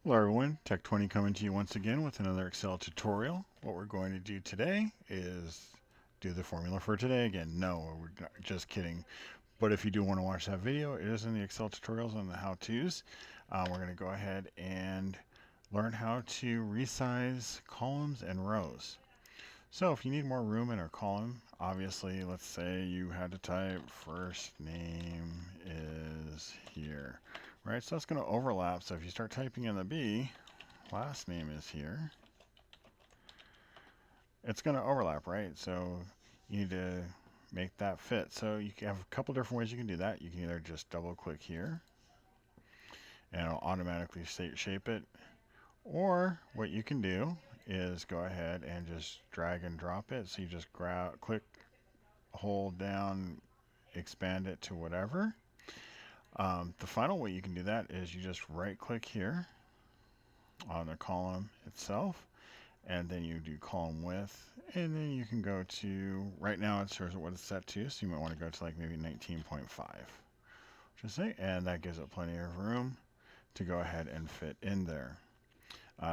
Hello everyone, Tech20 coming to you once again with another Excel tutorial. What we're going to do today is do the formula for today again. No, we're not, just kidding. But if you do want to watch that video, it is in the Excel tutorials and the how-tos. We're going to go ahead and learn how to resize columns and rows. So if you need more room in a column, obviously, let's say you had to type first name is here, right? So that's going to overlap. So if you start typing in the B, last name is here, it's going to overlap, right? So you need to make that fit. So you have a couple different ways you can do that. You can either just double click here and it'll automatically shape it. Or what you can do is go ahead and just drag and drop it. So you just click, hold down, expand it to whatever. The final way you can do that is you just right click here on the column itself, and then you do column width, and then you can go to, right now it shows what it's set to, so you might want to go to like maybe 19.5, just say, and that gives it plenty of room to go ahead and fit in there.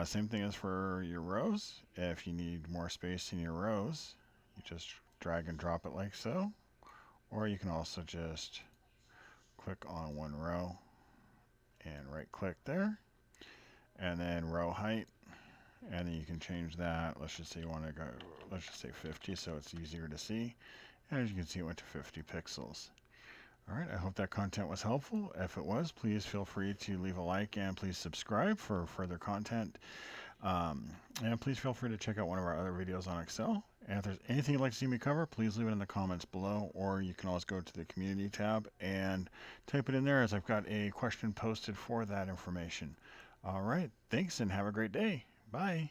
Same thing as for your rows. If you need more space in your rows, you just drag and drop it like so, or you can also just click on one row and right click there, and then row height, and then you can change that. Let's just say you want to go, let's just say 50 so it's easier to see, and as you can see it went to 50 pixels. Alright, I hope that content was helpful. If it was, please feel free to leave a like and please subscribe for further content. And please feel free to check out one of our other videos on Excel. And if there's anything you'd like to see me cover, please leave it in the comments below, or you can always go to the community tab and type it in there, as I've got a question posted for that information. All right, thanks and have a great day. Bye.